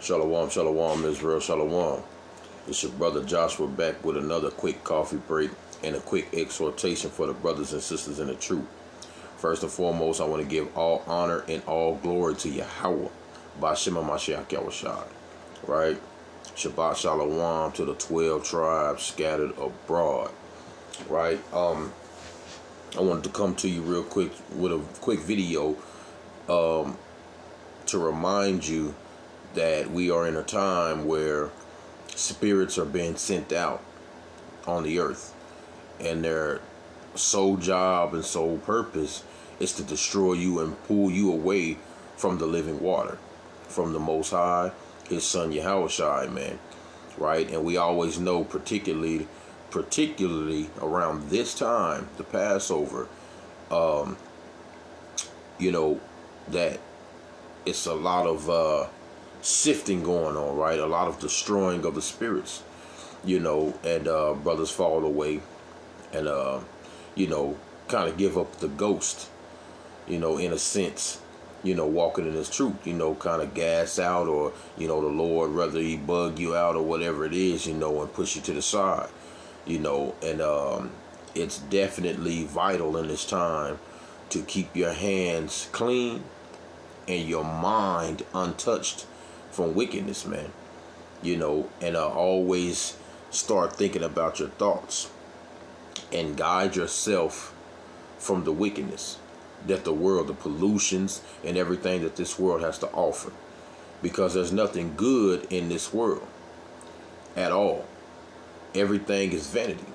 Shalom, shalom, Israel, shalom. It's your brother Joshua back with another quick coffee break and a quick exhortation for the brothers and sisters in the truth. First and foremost, I want to give all honor and all glory to Yahweh, Ba'Shem HaMashiach Yahushua, right? Shabbat shalom to the 12 tribes scattered abroad, right? I wanted to come to you real quick with a quick video to remind you that we are in a time where spirits are being sent out on the earth, and their sole job and sole purpose is to destroy you and pull you away from the living water, from the Most High, His Son Yahushua, man, right? And we always know, particularly around this time, the Passover, that it's a lot of sifting going on, right? A lot of destroying of the spirits, and brothers fall away and kind of give up the ghost, in a sense, walking in His truth, kind of gas out, or the Lord, whether He bug you out or whatever it is, and push you to the side, and it's definitely vital in this time to keep your hands clean and your mind untouched from wickedness, man. And always start thinking about your thoughts and guide yourself from the wickedness that the world, the pollutions and everything that this world has to offer, because there's nothing good in this world at all. Everything is vanity,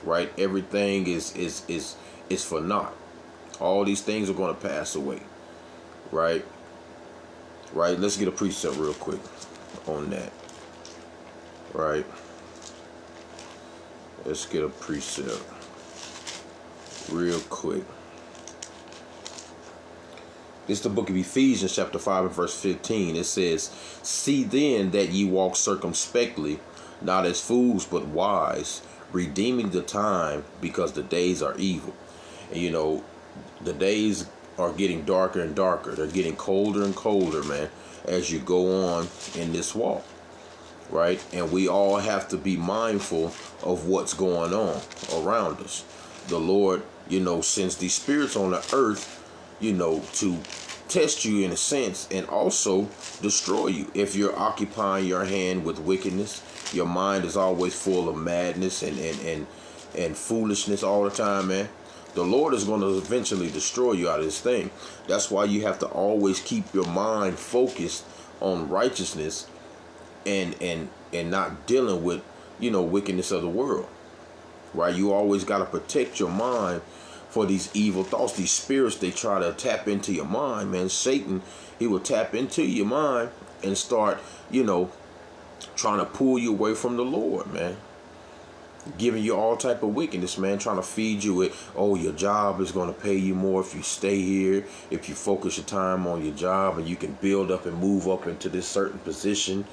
right? Everything is for naught. All these things are going to pass away, right? Let's get a precept real quick on that, right? Let's get a precept real quick. This is the book of Ephesians, chapter 5 and verse 15. It says, "See then that ye walk circumspectly, not as fools, but wise, redeeming the time, because the days are evil." And the days are getting darker and darker. They're getting colder and colder, man, as you go on in this walk, right? And we all have to be mindful of what's going on around us. The Lord, sends these spirits on the earth, to test you in a sense, and also destroy you. If you're occupying your hand with wickedness, your mind is always full of madness and foolishness all the time, man. The Lord is going to eventually destroy you out of this thing. That's why you have to always keep your mind focused on righteousness and not dealing with, wickedness of the world, right? You always got to protect your mind for these evil thoughts. These spirits, they try to tap into your mind, man. Satan, he will tap into your mind and start, trying to pull you away from the Lord, man. Giving you all type of wickedness, man, trying to feed you with, oh, your job is going to pay you more if you stay here, if you focus your time on your job, and you can build up and move up into this certain position.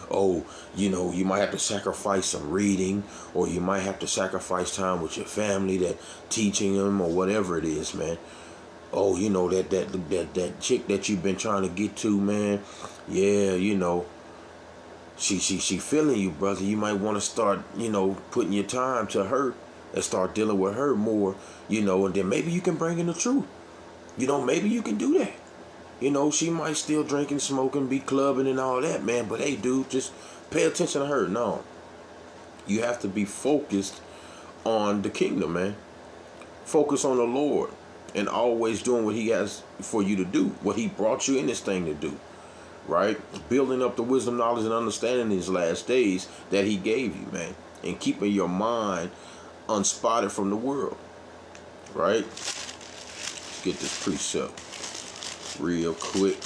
Oh, you might have to sacrifice some reading, or you might have to sacrifice time with your family, that teaching them, or whatever it is, man. Oh, that chick that you've been trying to get to, man. Yeah, She feeling you, brother. You might want to start, putting your time to her and start dealing with her more, and then maybe you can bring in the truth. Maybe you can do that. She might still drinking, smoking, be clubbing and all that, man. But hey, dude, just pay attention to her. No. You have to be focused on the kingdom, man. Focus on the Lord and always doing what He has for you to do, what He brought you in this thing to do. Right? Building up the wisdom, knowledge, and understanding in these last days that He gave you, man. And keeping your mind unspotted from the world. Right? Let's get this precept real quick.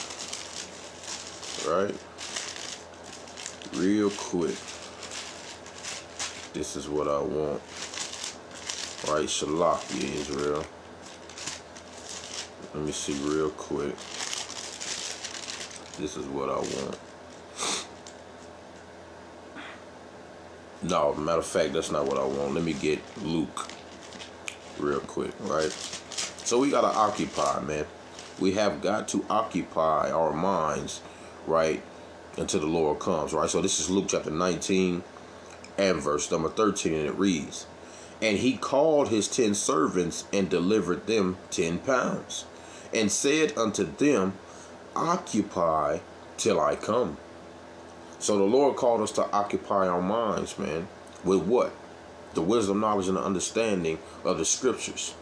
Right? Real quick. This is what I want. Right? Shalakia, Israel. Let me see real quick. This is what I want. No, matter of fact, that's not what I want. Let me get Luke real quick, right? So we got to occupy, man. We have got to occupy our minds, right, until the Lord comes, right? So this is Luke chapter 19 and verse number 13, and it reads, "And he called his 10 servants and delivered them 10 pounds, and said unto them, Occupy till I come." So the Lord called us to occupy our minds, man, with what? The wisdom, knowledge, and the understanding of the scriptures.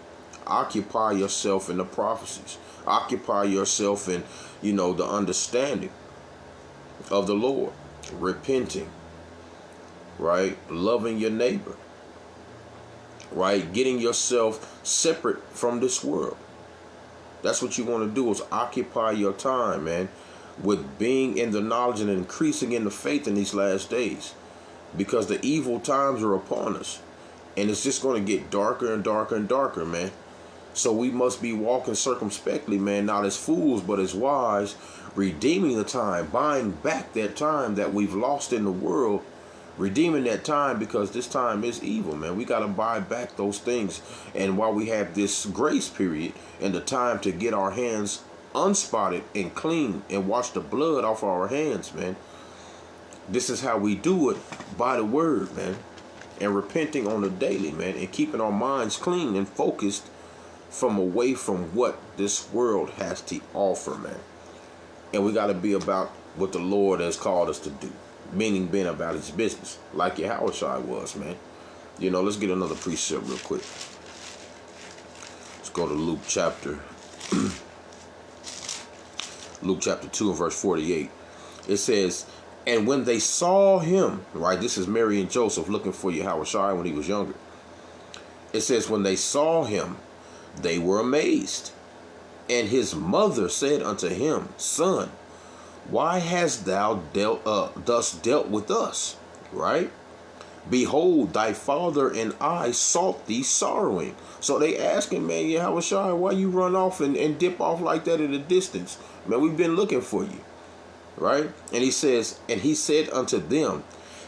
Occupy yourself in the prophecies. Occupy yourself in, the understanding of the Lord. Repenting, right? Loving your neighbor, right? Getting yourself separate from this world. That's what you want to do, is occupy your time, man, with being in the knowledge and increasing in the faith in these last days. Because the evil times are upon us. And it's just going to get darker and darker and darker, man. So we must be walking circumspectly, man, not as fools, but as wise, redeeming the time, buying back that time that we've lost in the world, redeeming that time, because this time is evil, man. We got to buy back those things. And while we have this grace period and the time to get our hands unspotted and clean and wash the blood off our hands, man, this is how we do it, by the word, man, and repenting on the daily, man, and keeping our minds clean and focused from away from what this world has to offer, man. And we got to be about what the Lord has called us to do, meaning being about his business, like Yahushua was, man. Let's get another precept real quick. Let's go to Luke chapter 2 and verse 48. It says, "And when they saw him," right? This is Mary and Joseph looking for Yahushua when he was younger. It says, "When they saw him, they were amazed. And his mother said unto him, Son, why hast thou thus dealt with us?" Right? "Behold, thy father and I sought thee sorrowing." So they asking, man, Yahushua, why you run off and dip off like that at a distance? Man, we've been looking for you. Right? And he says, "And he said unto them,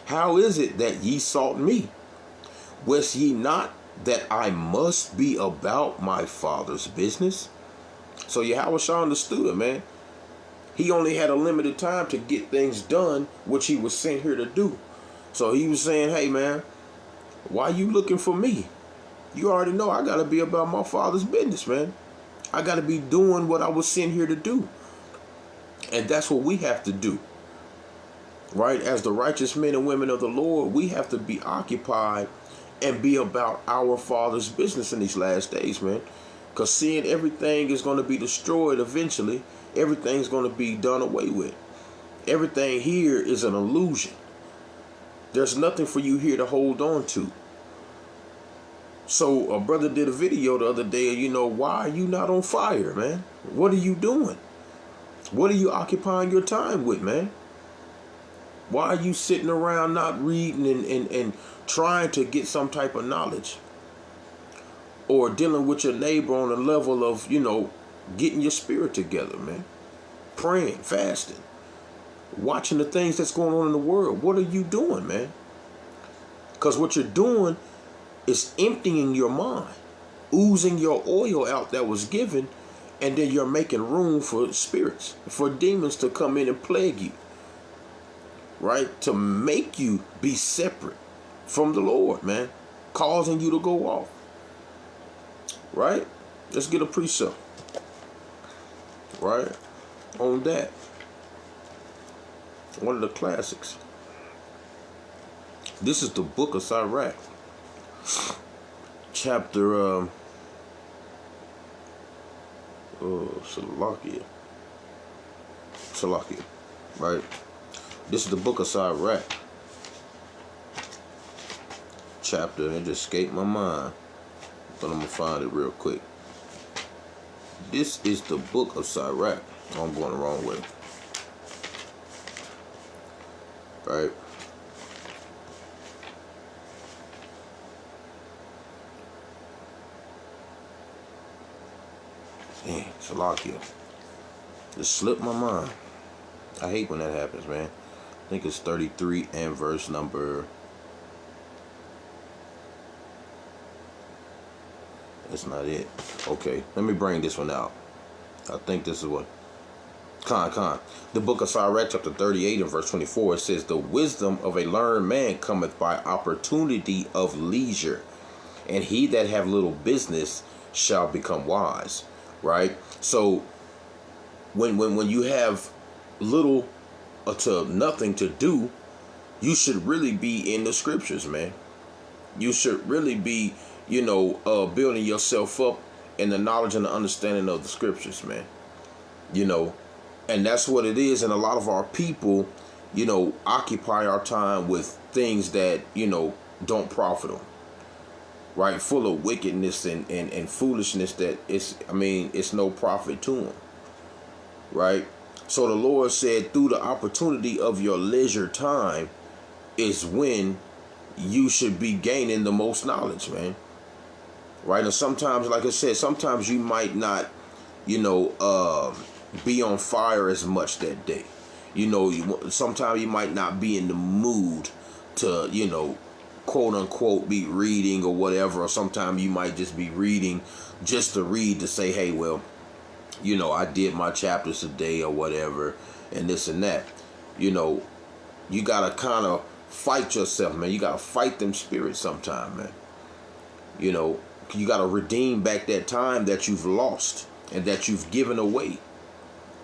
How is it that ye sought me? Wist ye not that I must be about my father's business?" So Yahushua understood it, man. He only had a limited time to get things done, which he was sent here to do. So he was saying, hey, man, why you looking for me? You already know I got to be about my father's business, man. I got to be doing what I was sent here to do. And that's what we have to do. Right? As the righteous men and women of the Lord, we have to be occupied and be about our Father's business in these last days, man. Because seeing everything is going to be destroyed eventually, everything's going to be done away with. Everything here is an illusion. There's nothing for you here to hold on to. So a brother did a video the other day, why are you not on fire, man? What are you doing? What are you occupying your time with, man? Why are you sitting around not reading and trying to get some type of knowledge? Or dealing with your neighbor on a level of, getting your spirit together, man. Praying, fasting, watching the things that's going on in the world. What are you doing, man? Because what you're doing is emptying your mind, oozing your oil out that was given, and then you're making room for spirits, for demons to come in and plague you. Right? To make you be separate from the Lord, man. Causing you to go off. Right? Let's get a precept. Right? On that. One of the classics. This is the book of Sirach. Chapter Salakia. Right? This is the book of Sirach. Chapter, it just escaped my mind. But I'm going to find it real quick. This is the book of Sirach. Oh, I'm going the wrong way. Right? Dang, Salakia. Just slipped my mind. I hate when that happens, man. I think it's 33 and verse number... That's not it. Okay, let me bring this one out. I think this is what... Con. The book of Sirach, chapter 38 and verse 24, it says, the wisdom of a learned man cometh by opportunity of leisure, and he that have little business shall become wise. Right? So when you have little to nothing to do, you should really be in the scriptures, man. You should really be, building yourself up in the knowledge and the understanding of the scriptures, man. And that's what it is. And a lot of our people, occupy our time with things that, don't profit them. Right? Full of wickedness and foolishness that it's no profit to them. Right? So the Lord said, through the opportunity of your leisure time is when you should be gaining the most knowledge, man. Right? And sometimes, like I said, sometimes you might not, be on fire as much that day. Sometimes you might not be in the mood to, quote unquote, be reading or whatever. Or sometimes you might just be reading just to read, to say, hey, well, I did my chapters today or whatever, and this and that. You got to kind of fight yourself, man. You got to fight them spirits sometime, man. You got to redeem back that time that you've lost and that you've given away.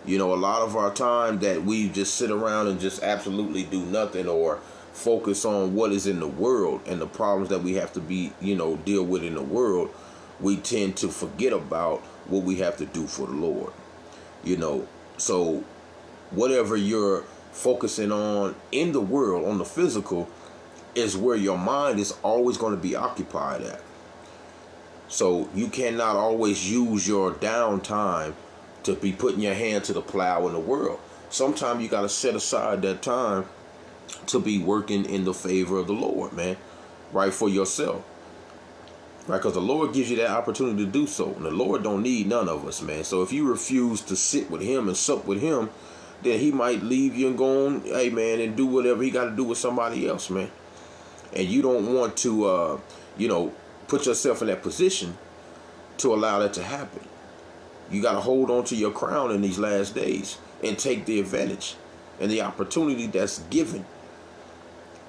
A lot of our time that we just sit around and just absolutely do nothing, or focus on what is in the world and the problems that we have to be, deal with in the world, we tend to forget about what we have to do for the Lord. So whatever you're focusing on in the world, on the physical, is where your mind is always going to be occupied at. So you cannot always use your downtime to be putting your hand to the plow in the world. Sometimes you got to set aside that time to be working in the favor of the Lord, man. Right? For yourself. Right? Because the Lord gives you that opportunity to do so. And the Lord don't need none of us, man. So if you refuse to sit with him and sup with him, then he might leave you and go on, hey, man, and do whatever he got to do with somebody else, man. And you don't want to, put yourself in that position to allow that to happen. You got to hold on to your crown in these last days and take the advantage and the opportunity that's given,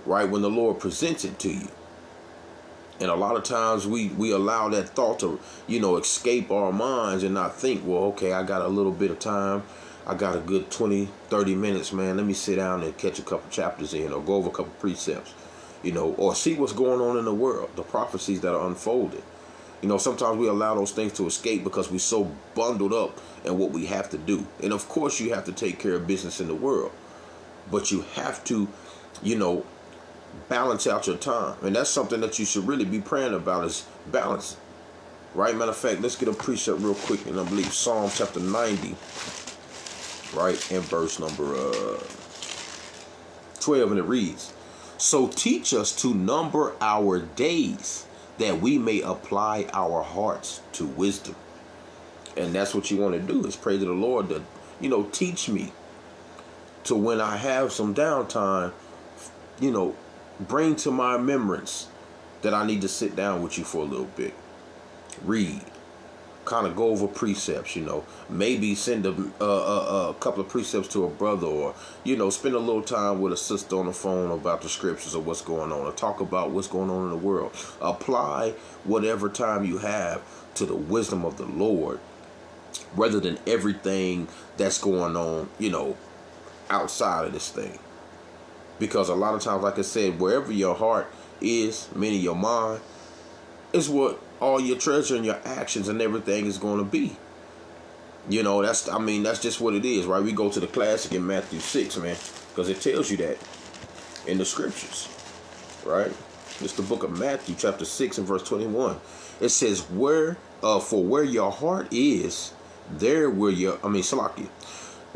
right, when the Lord presents it to you. And a lot of times we allow that thought to, escape our minds and not think, well, okay, I got a little bit of time. I got a good 20, 30 minutes, man. Let me sit down and catch a couple chapters in, or go over a couple precepts, or see what's going on in the world, the prophecies that are unfolded. Sometimes we allow those things to escape because we're so bundled up in what we have to do. And of course you have to take care of business in the world, but you have to, balance out your time. And that's something that you should really be praying about, is balance. Right? Matter of fact, let's get a precept real quick. And I believe Psalm chapter 90, right, and verse number 12. And it reads, so teach us to number our days, that we may apply our hearts to wisdom. And that's what you want to do, is pray to the Lord to, teach me to, when I have some downtime, bring to my remembrance that I need to sit down with you for a little bit, read, kind of go over precepts, maybe send a couple of precepts to a brother, or, spend a little time with a sister on the phone about the scriptures or what's going on, or talk about what's going on in the world. Apply whatever time you have to the wisdom of the Lord, rather than everything that's going on, outside of this thing. Because a lot of times, like I said, wherever your heart is, meaning your mind, is what all your treasure and your actions and everything is going to be. That's just what it is, right? We go to the classic in Matthew 6, man, because it tells you that in the scriptures, right? It's the book of Matthew, chapter 6 and verse 21. It says, for where your heart is, there will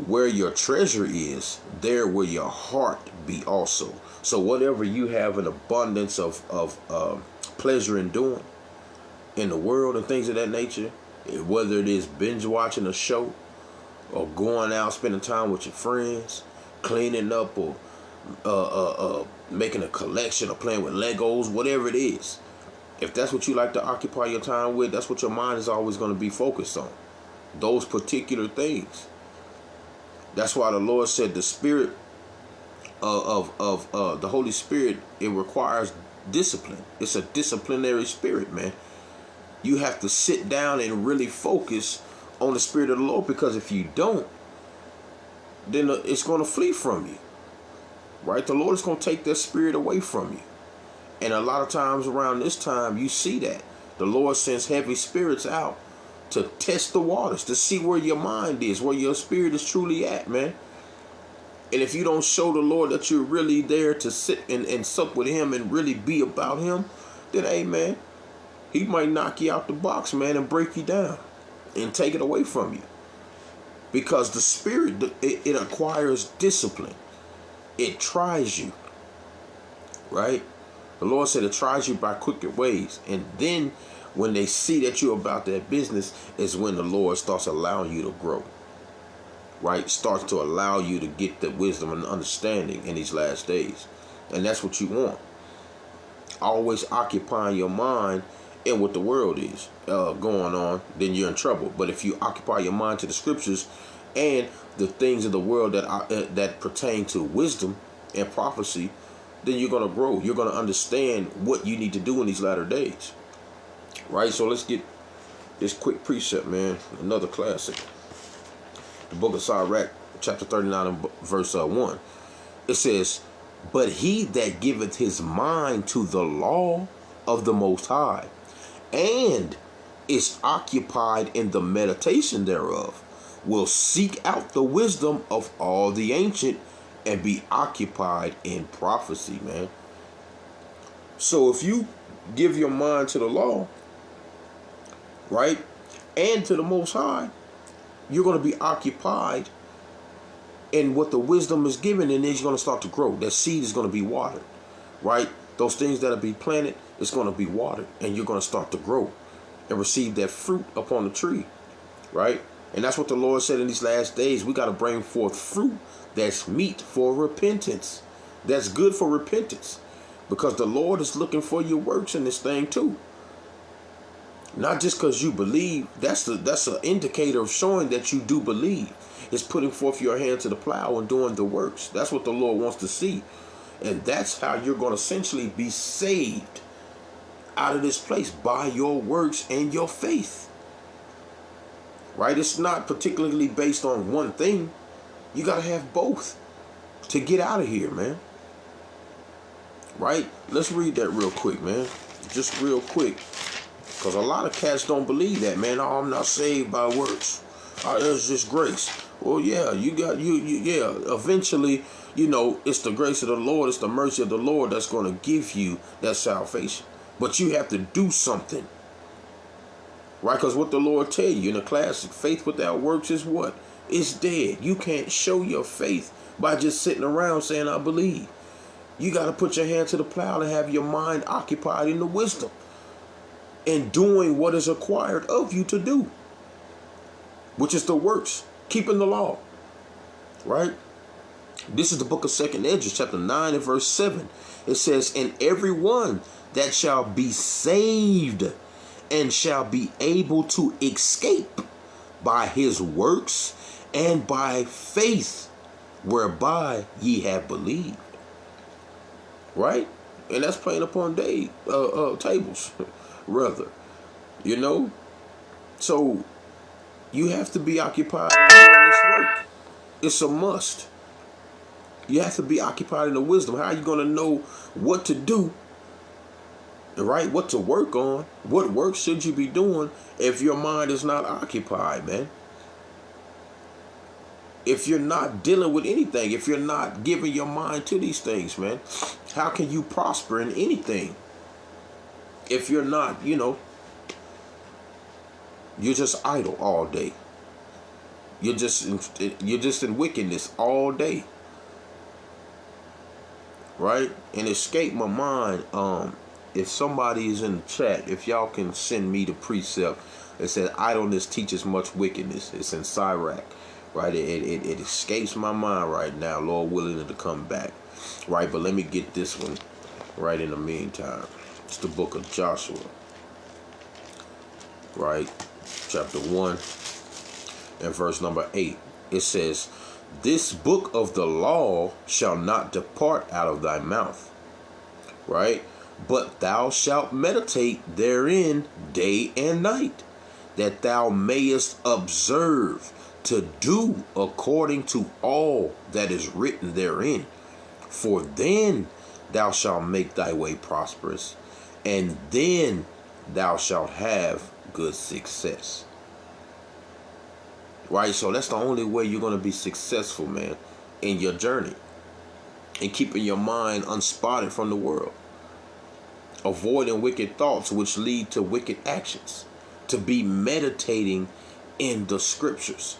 where your treasure is, there will your heart be also. So whatever you have an abundance of pleasure in doing in the world and things of that nature, whether it is binge watching a show, or going out spending time with your friends, cleaning up, or making a collection, or playing with Legos, whatever it is, if that's what you like to occupy your time with, that's what your mind is always going to be focused on, those particular things. That's why the Lord said the spirit of the Holy Spirit, it requires discipline. It's a disciplinary spirit, man. You have to sit down and really focus on the Spirit of the Lord, because if you don't, then it's going to flee from you, right? The Lord is going to take that spirit away from you. And a lot of times around this time, you see that the Lord sends heavy spirits out to test the waters, to see where your mind is, where your spirit is truly at, man. And if you don't show the Lord that you're really there to sit and sup with him and really be about him, then, hey, man, he might knock you out the box, man, and break you down and take it away from you. Because the spirit, it acquires discipline. It tries you, right? The Lord said it tries you by crooked ways. And then when they see that you're about that business is when the Lord starts allowing you to grow, right? Starts to allow you to get the wisdom and understanding in these last days. And that's what you want. Always occupying your mind in what the world is going on, then you're in trouble. But if you occupy your mind to the scriptures and the things of the world that pertain to wisdom and prophecy, then you're going to grow. You're going to understand what you need to do in these latter days, right? So let's get this quick precept, man. Another classic. The book of Sirach, chapter 39 and verse 1. It says, "But he that giveth his mind to the law of the Most High, and is occupied in the meditation thereof, will seek out the wisdom of all the ancient, and be occupied in prophecy," man. So if you give your mind to the law, right, and to the Most High, you're going to be occupied in what the wisdom is given, and then you're going to start to grow. That seed is going to be watered, right? Those things that will be planted, it's going to be watered, and you're going to start to grow and receive that fruit upon the tree, right? And that's what the Lord said in these last days. We got to bring forth fruit that's meet for repentance. That's good for repentance, because the Lord is looking for your works in this thing too. Not just because you believe. That's an indicator of showing that you do believe. It's putting forth your hand to the plow and doing the works. That's what the Lord wants to see. And that's how you're going to essentially be saved out of this place, by your works and your faith. Right? It's not particularly based on one thing. You got to have both to get out of here, man. Right? Let's read that real quick, man. Just real quick. Because a lot of cats don't believe that, man. Oh, I'm not saved by works. It's just grace. Well, yeah, yeah. Eventually, it's the grace of the Lord, it's the mercy of the Lord that's going to give you that salvation. But you have to do something, right? Because what the Lord tell you in the classic, faith without works is what? It's dead. You can't show your faith by just sitting around saying, I believe. You got to put your hand to the plow and have your mind occupied in the wisdom and doing what is required of you to do, which is the works, keeping the law, right? This is the book of 2nd Esdras, chapter 9 and verse 7. It says, "And everyone that shall be saved and shall be able to escape by his works and by faith whereby ye have believed." Right? And that's playing upon tables, rather. So you have to be occupied in doing this work. It's a must. You have to be occupied in the wisdom. How are you going to know what to do, right? What to work on? What work should you be doing if your mind is not occupied, man? If you're not dealing with anything, if you're not giving your mind to these things, man, how can you prosper in anything? If you're not, you're just idle all day. You're just in wickedness all day. Right? And escape my mind. If somebody is in the chat, if y'all can send me the precept that says idleness teaches much wickedness. It's in Sirach. Right? It escapes my mind right now. Lord willing to come back. Right? But let me get this one right in the meantime. It's the book of Joshua. Right? Chapter 1 and verse number 8. It says, This book of the law shall not depart out of thy mouth, right? But thou shalt meditate therein day and night, that thou mayest observe to do according to all that is written therein. For then thou shalt make thy way prosperous, and then thou shalt have good success. Right? So that's the only way you're going to be successful, man, in your journey, and keeping your mind unspotted from the world, avoiding wicked thoughts which lead to wicked actions, to be meditating in the scriptures.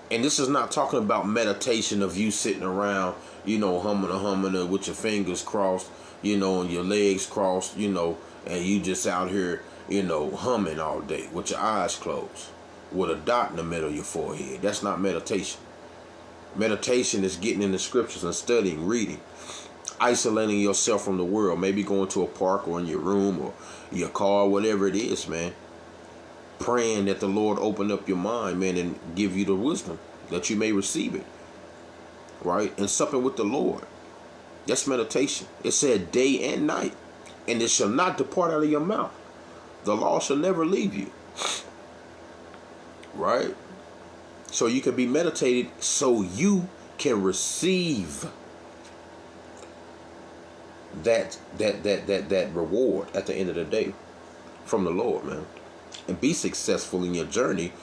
And this is not talking about meditation of you sitting around, humming with your fingers crossed, and your legs crossed, and you just out here, humming all day with your eyes closed, with a dot in the middle of your forehead. That's not meditation. Meditation is getting in the scriptures and studying, reading, isolating yourself from the world, maybe going to a park or in your room or your car, whatever it is, man. Praying that the Lord open up your mind, man, and give you the wisdom that you may receive it, right? And supping with the Lord. That's meditation. It said day and night, and it shall not depart out of your mouth. The law shall never leave you, right? So you can be meditated so you can receive that reward at the end of the day from the Lord, man. And be successful in your journey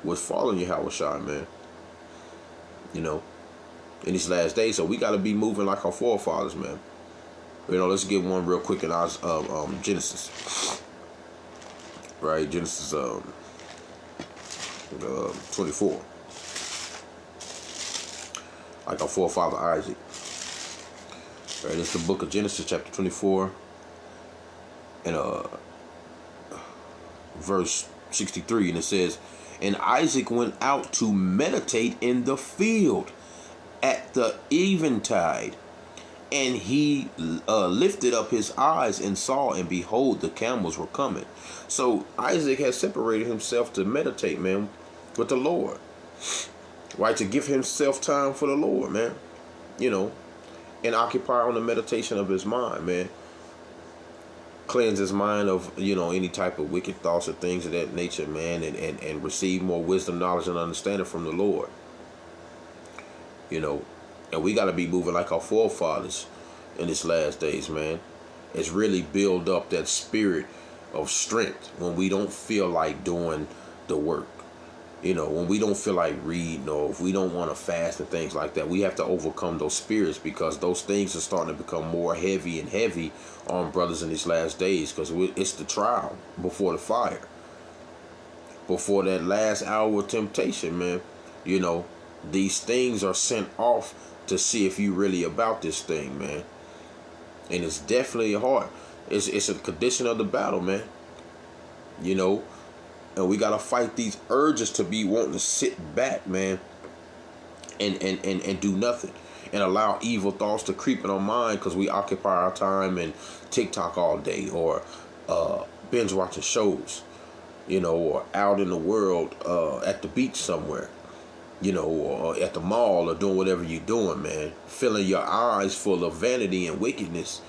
with following Yahweh Shai, man. In these last days. So we got to be moving like our forefathers, man. Let's get one real quick in Genesis. Right? Genesis 24. Like our forefather Isaac. Right? It's the book of Genesis chapter 24. And verse 63, and it says, and Isaac went out to meditate in the field at the eventide, and he lifted up his eyes and saw, and behold, the camels were coming. So Isaac has separated himself to meditate, man, with the Lord, right? To give himself time for the Lord, man, and occupy on the meditation of his mind, man. Cleanse his mind of, any type of wicked thoughts or things of that nature, man, and receive more wisdom, knowledge, and understanding from the Lord. And we got to be moving like our forefathers in these last days, man. It's really build up that spirit of strength when we don't feel like doing the work. When we don't feel like reading, or if we don't want to fast and things like that, we have to overcome those spirits, because those things are starting to become more heavy and heavy on brothers in these last days, because it's the trial before the fire, before that last hour of temptation, man. These things are sent off to see if you really about this thing, man. And it's definitely hard. It's a condition of the battle, man. And we gotta fight these urges to be wanting to sit back, man, and do nothing, and allow evil thoughts to creep in our mind, because we occupy our time in TikTok all day, or binge watching shows, or out in the world at the beach somewhere, or at the mall, or doing whatever you're doing, man, filling your eyes full of vanity and wickedness,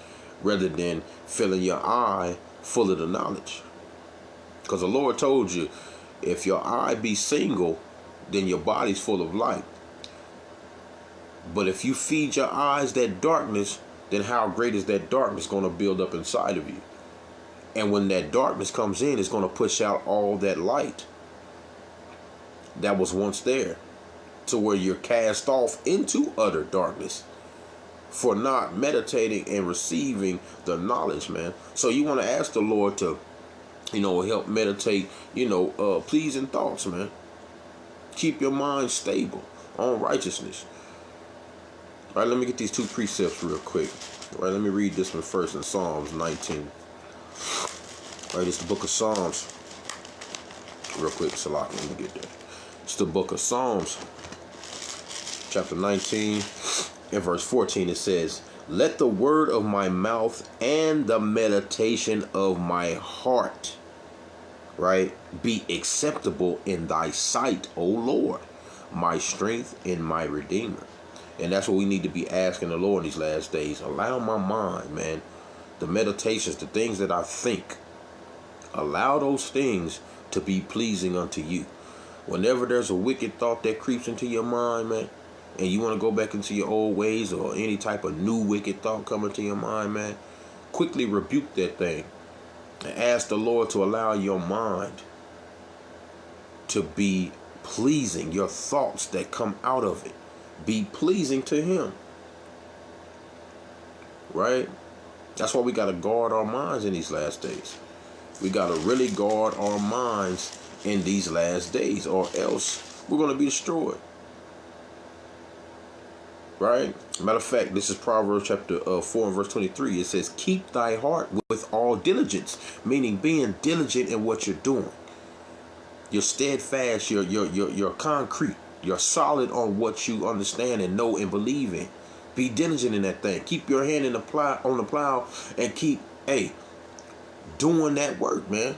rather than filling your eye full of the knowledge. Because the Lord told you, if your eye be single, then your body's full of light. But if you feed your eyes that darkness, then how great is that darkness going to build up inside of you? And when that darkness comes in, it's going to push out all that light that was once there, to where you're cast off into utter darkness for not meditating and receiving the knowledge, man. So you want to ask the Lord to help meditate, pleasing thoughts, man. Keep your mind stable on righteousness. All right, let me get these two precepts real quick. All right, let me read this one first in Psalms 19. All right, it's the book of Psalms. Real quick, it's a lot. Let me get there. It's the book of Psalms, chapter 19, and verse 14. It says, let the word of my mouth and the meditation of my heart, right, be acceptable in thy sight, O Lord, my strength and my redeemer. And that's what we need to be asking the Lord in these last days. Allow my mind, man, the meditations, the things that I think, allow those things to be pleasing unto you. Whenever there's a wicked thought that creeps into your mind, man, and you want to go back into your old ways, or any type of new wicked thought come into your mind, man, quickly rebuke that thing and ask the Lord to allow your mind to be pleasing. Your thoughts that come out of it be pleasing to Him, right? That's why we got to guard our minds in these last days. We got to really guard our minds in these last days, or else we're going to be destroyed. Right? Matter of fact, this is Proverbs chapter 4 and verse 23. It says, keep thy heart with all diligence, meaning being diligent in what you're doing. You're steadfast, you're concrete, you're solid on what you understand and know and believe in. Be diligent in that thing. Keep your hand on the plow and keep, doing that work, man.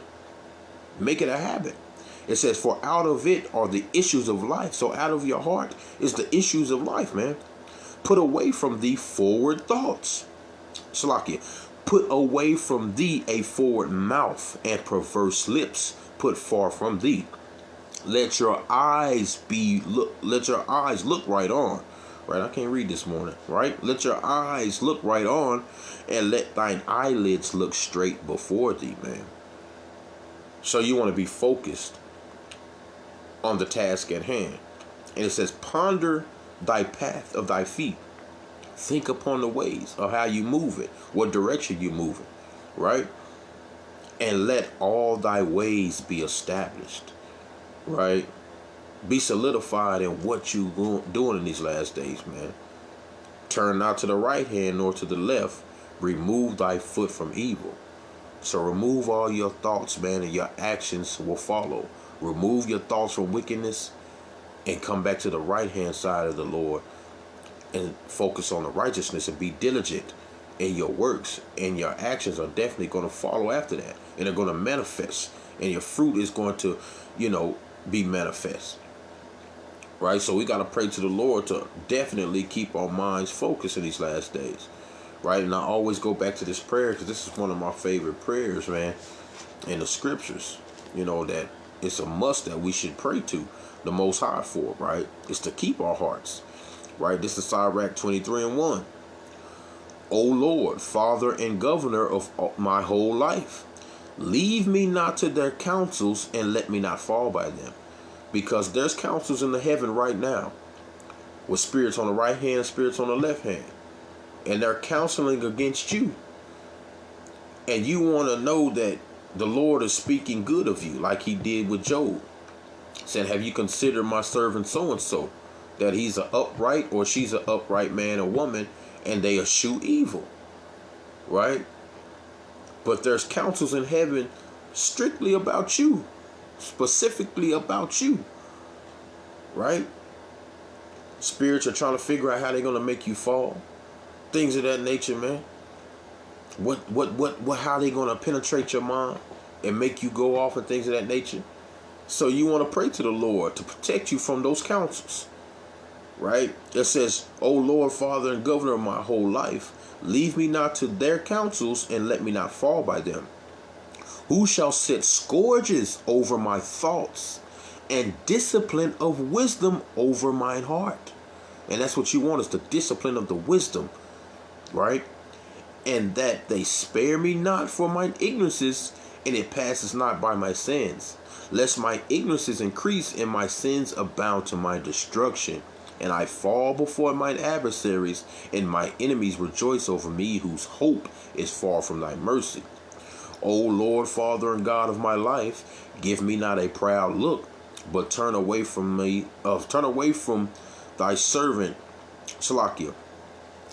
Make it a habit. It says, for out of it are the issues of life. So out of your heart is the issues of life, man. Put away from thee forward thoughts. Salakia. Put away from thee a forward mouth, and perverse lips put far from thee. Let your eyes look right on. Right? I can't read this morning. Right? Let your eyes look right on, and let thine eyelids look straight before thee, man. So you want to be focused on the task at hand. And it says, ponder thy path of thy feet. Think upon the ways of how you move it, what direction you move it, right? And let all thy ways be established, right? Be solidified in what you doing in these last days, man. Turn not to the right hand nor to the left. Remove thy foot from evil. So remove all your thoughts, man, and your actions will follow. Remove your thoughts from wickedness and come back to the right hand side of the Lord and focus on the righteousness and be diligent in your works, and your actions are definitely going to follow after that, and they're going to manifest, and your fruit is going to, be manifest. Right? So we got to pray to the Lord to definitely keep our minds focused in these last days. Right? And I always go back to this prayer because this is one of my favorite prayers, man, in the scriptures, that it's a must that we should pray to the Most High for, right? It's to keep our hearts, right? This is Sirach 23:1. O Lord, Father and Governor of my whole life, leave me not to their counsels, and let me not fall by them. Because there's counsels in the heaven right now with spirits on the right hand, spirits on the left hand, and they're counseling against you. And you want to know that the Lord is speaking good of you, like He did with Job. Said, have you considered my servant so-and-so, that he's an upright, or she's an upright man or woman, and they eschew evil, right? But there's counsels in heaven strictly about you, specifically about you, right? Spirits are trying to figure out how they're going to make you fall, things of that nature, man. How they going to penetrate your mind and make you go off and things of that nature. So you want to pray to the Lord to protect you from those counsels, right? It says, O Lord, Father and Governor of my whole life, leave me not to their counsels, and let me not fall by them. Who shall set scourges over my thoughts, and discipline of wisdom over mine heart? And that's what you want, is the discipline of the wisdom, right? And that they spare me not for mine ignorances, and it passes not by my sins. Lest my ignorances increase, and my sins abound to my destruction. And I fall before mine adversaries, and my enemies rejoice over me, whose hope is far from thy mercy. O Lord, Father and God of my life, give me not a proud look, but turn away from thy servant. Salakia.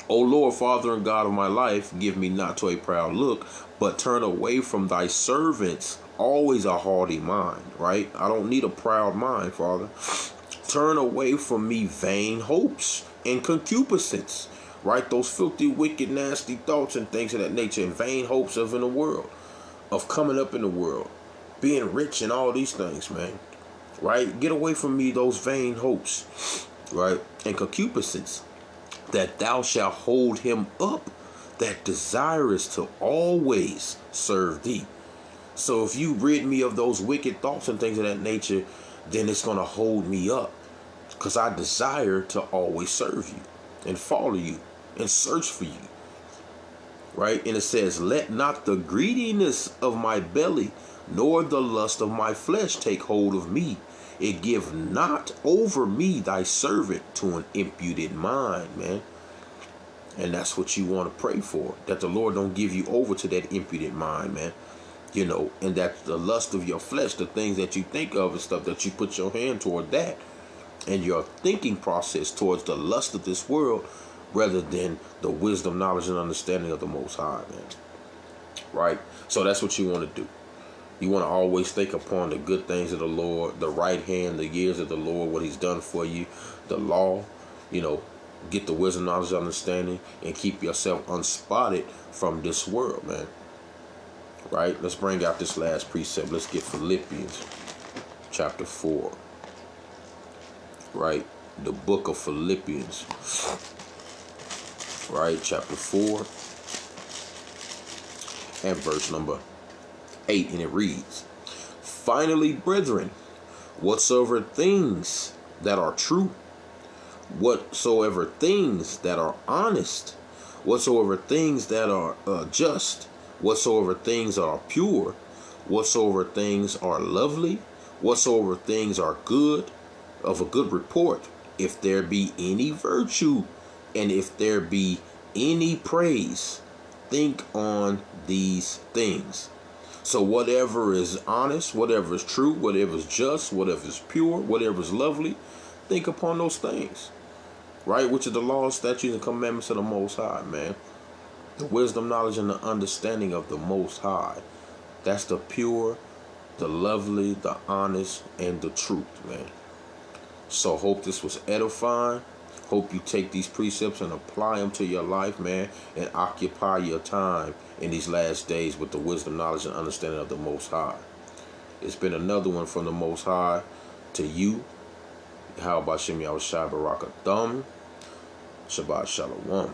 O Lord, Father and God of my life, give me not to a proud look, but turn away from thy servants always a haughty mind, right? I don't need a proud mind, Father. Turn away from me vain hopes and concupiscence, right? Those filthy, wicked, nasty thoughts and things of that nature, and vain hopes of coming up in the world, being rich and all these things, man. right? Get away from me those vain hopes, right? And concupiscence, that thou shalt hold him up that desirous to always serve thee. So if you rid me of those wicked thoughts and things of that nature, then it's going to hold me up, because I desire to always serve you and follow you and search for you, right? And it says, let not the greediness of my belly nor the lust of my flesh take hold of me. It give not over me thy servant to an imputed mind, man. And that's what you want to pray for, that the Lord don't give you over to that imputed mind, man. You know, and that the lust of your flesh, the things that you think of and stuff, that you put your hand toward that, and your thinking process towards the lust of this world, rather than the wisdom, knowledge, and understanding of the Most High, man. Right? So that's what you want to do. You want to always think upon the good things of the Lord, the right hand, the years of the Lord, what he's done for you, the law, you know, get the wisdom, knowledge, and understanding, and keep yourself unspotted from this world, man. Right? Let's bring out this last precept. Let's get Philippians chapter 4. Right? The book of Philippians. Right? Chapter 4 and verse number 8. And it reads, finally, brethren, whatsoever things that are true, whatsoever things that are honest, whatsoever things that are just, whatsoever things are pure, whatsoever things are lovely, whatsoever things are good, of a good report, if there be any virtue, and if there be any praise, think on these things. So whatever is honest, whatever is true, whatever is just, whatever is pure, whatever is lovely, think upon those things. Right? Which are the laws, statutes, and commandments of the Most High, man. The wisdom, knowledge, and the understanding of the Most High. That's the pure, the lovely, the honest, and the truth, man. So hope this was edifying. Hope you take these precepts and apply them to your life, man, and occupy your time in these last days with the wisdom, knowledge, and understanding of the Most High. It's been another one from the Most High to you. How about Shem Yahushua Barakatham? Shabbat Shalom.